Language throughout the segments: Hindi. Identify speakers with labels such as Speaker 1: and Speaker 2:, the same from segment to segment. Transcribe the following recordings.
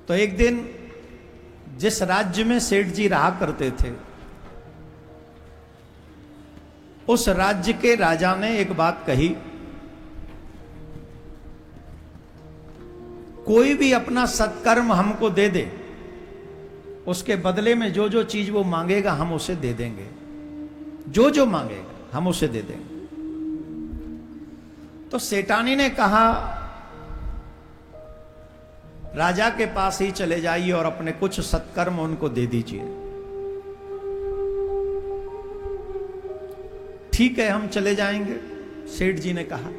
Speaker 1: तो एक दिन जिस राज्य में सेठ जी रहा करते थे, उस राज्य के राजा ने एक बात कही, कोई भी अपना सत्कर्म हमको दे दे, उसके बदले में जो जो चीज वो मांगेगा हम उसे दे देंगे, जो जो मांगेगा हम उसे दे देंगे। तो सेठानी ने कहा, राजा के पास ही चले जाइए और अपने कुछ सत्कर्म उनको दे दीजिए। ठीक है, हम चले जाएंगे, सेठ जी ने कहा।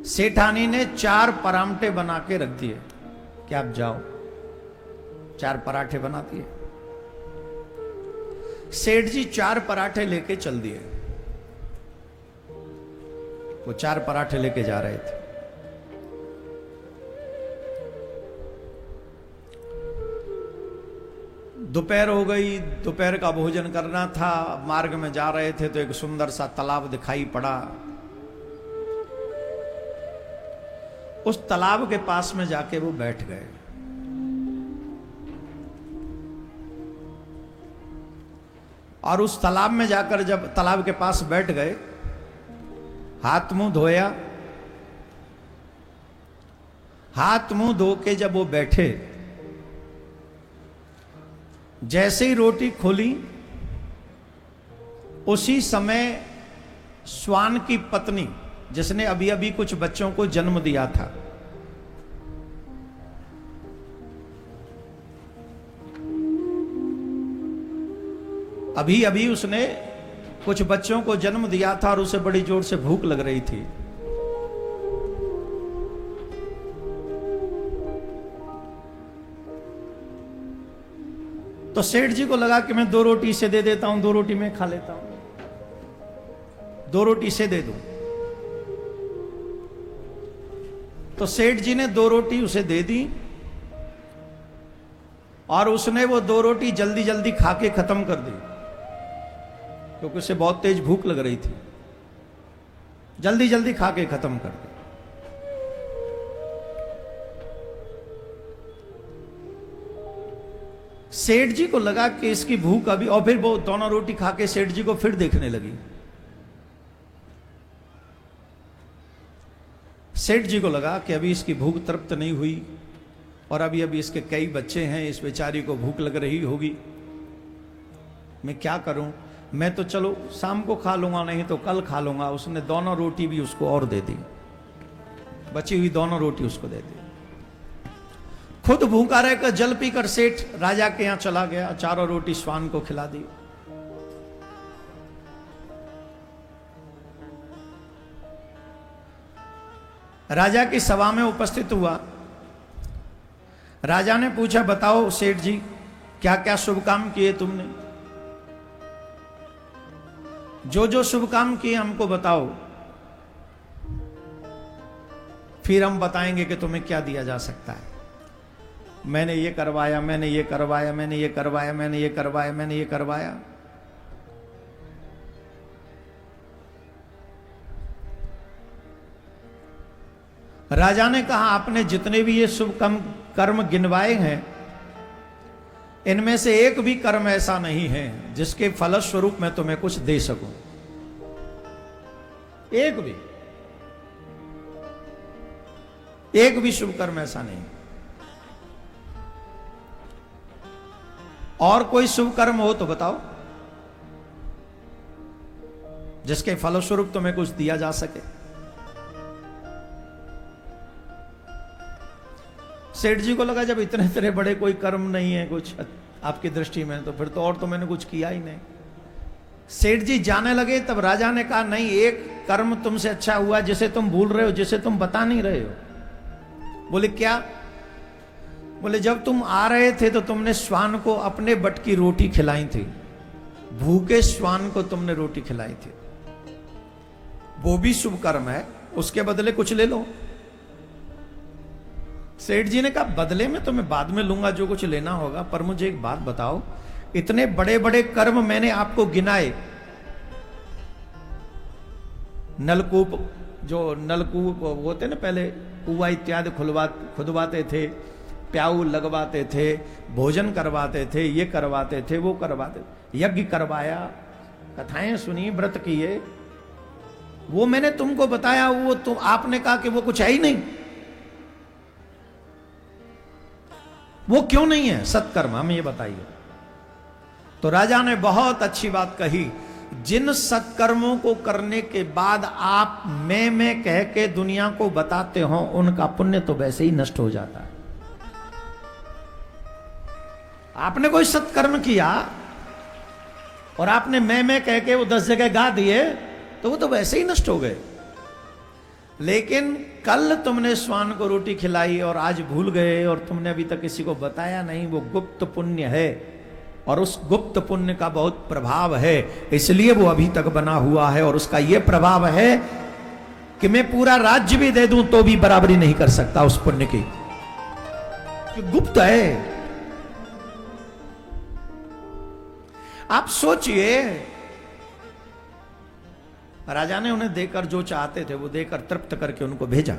Speaker 1: सेठानी ने 4 परामठे बना के रख दिए कि आप जाओ। 4 पराठे बना दिए। सेठ जी 4 पराठे लेके चल दिए। वो 4 पराठे लेके जा रहे थे। दोपहर हो गई, दोपहर का भोजन करना था। मार्ग में जा रहे थे तो एक सुंदर सा तालाब दिखाई पड़ा। उस तालाब के पास में जाके वो बैठ गए। और उस तालाब में जाकर जब तालाब के पास बैठ गए, हाथ मुंह धोया। हाथ मुंह धो के जब वो बैठे, जैसे ही रोटी खोली, उसी समय श्वान की पत्नी, जिसने अभी अभी कुछ बच्चों को जन्म दिया था, अभी अभी उसने कुछ बच्चों को जन्म दिया था और उसे बड़ी जोर से भूख लग रही थी। तो सेठ जी को लगा कि मैं 2 रोटी इसे दे देता हूं, 2 रोटी मैं खा लेता हूं, 2 रोटी इसे दे दूं। तो सेठ जी ने 2 रोटी उसे दे दी और उसने वो 2 रोटी जल्दी जल्दी खा के खत्म कर दी, क्योंकि उसे बहुत तेज भूख लग रही थी। जल्दी जल्दी खा के खत्म कर दी। सेठ जी को लगा कि इसकी भूख अभी, और फिर वो दोनों रोटी खा के सेठ जी को फिर देखने लगी। सेठ जी को लगा कि अभी इसकी भूख तृप्त नहीं हुई और अभी अभी इसके कई बच्चे हैं, इस बेचारी को भूख लग रही होगी। मैं क्या करूं? मैं तो चलो शाम को खा लूंगा, नहीं तो कल खा लूंगा। उसने दोनों रोटी भी उसको और दे दी, बची हुई दोनों रोटी उसको दे दी। खुद भूखा रहकर जल पीकर सेठ राजा के यहां चला गया, 4 रोटी श्वान को खिला दी। राजा की सभा में उपस्थित हुआ। राजा ने पूछा, बताओ सेठ जी, क्या क्या शुभ काम किए तुमने? जो जो शुभ काम किए हमको बताओ, फिर हम बताएंगे कि तुम्हें क्या दिया जा सकता है। मैंने ये करवाया, मैंने ये करवाया, मैंने ये करवाया, मैंने ये करवाया, मैंने ये करवाया। राजा ने कहा, आपने जितने भी ये शुभ कर्म गिनवाए हैं, इनमें से एक भी कर्म ऐसा नहीं है जिसके फलस्वरूप मैं तुम्हें कुछ दे सकूं। एक भी शुभ कर्म ऐसा नहीं। और कोई शुभ कर्म हो तो बताओ, जिसके फलस्वरूप तुम्हें कुछ दिया जा सके। सेठ जी को लगा, जब इतने तरह बड़े कोई कर्म नहीं है कुछ आपकी दृष्टि में, तो फिर तो और तो मैंने कुछ किया ही नहीं। सेठ जी जाने लगे, तब राजा ने कहा, नहीं, एक कर्म तुमसे अच्छा हुआ जिसे तुम भूल रहे हो, जिसे तुम बता नहीं रहे हो। बोले क्या? बोले जब तुम आ रहे थे तो तुमने श्वान को अपने बट की रोटी खिलाई थी, भूखे श्वान को तुमने रोटी खिलाई थी। वो भी शुभ कर्म है, उसके बदले कुछ ले लो। सेठ जी ने कहा, बदले में तो मैं बाद में लूंगा जो कुछ लेना होगा, पर मुझे एक बात बताओ, इतने बड़े बड़े कर्म मैंने आपको गिनाए, नलकूप, जो नलकूप होते ना पहले, कुआ इत्यादि खुदवाते थे, प्याऊ लगवाते थे, भोजन करवाते थे, ये करवाते थे, वो करवाते थे, यज्ञ करवाया, कथाएं सुनी, व्रत किए। वो मैंने तुमको बताया, वो तुम आपने कहा कि वो कुछ है ही नहीं। वो क्यों नहीं है सत्कर्म, हमें ये बताइए। तो राजा ने बहुत अच्छी बात कही, जिन सत्कर्मों को करने के बाद आप मैं कह के दुनिया को बताते हो, उनका पुण्य तो वैसे ही नष्ट हो जाता है। आपने कोई सत्कर्म किया और आपने मैं कह के वो 10 जगह गा दिए, तो वो तो वैसे ही नष्ट हो गए। लेकिन कल तुमने श्वान को रोटी खिलाई और आज भूल गए और तुमने अभी तक किसी को बताया नहीं, वो गुप्त पुण्य है और उस गुप्त पुण्य का बहुत प्रभाव है, इसलिए वो अभी तक बना हुआ है। और उसका ये प्रभाव है कि मैं पूरा राज्य भी दे दूं तो भी बराबरी नहीं कर सकता उस पुण्य की, कि गुप्त है। आप सोचिए, राजा ने उन्हें देकर जो चाहते थे वो देकर तृप्त करके उनको भेजा।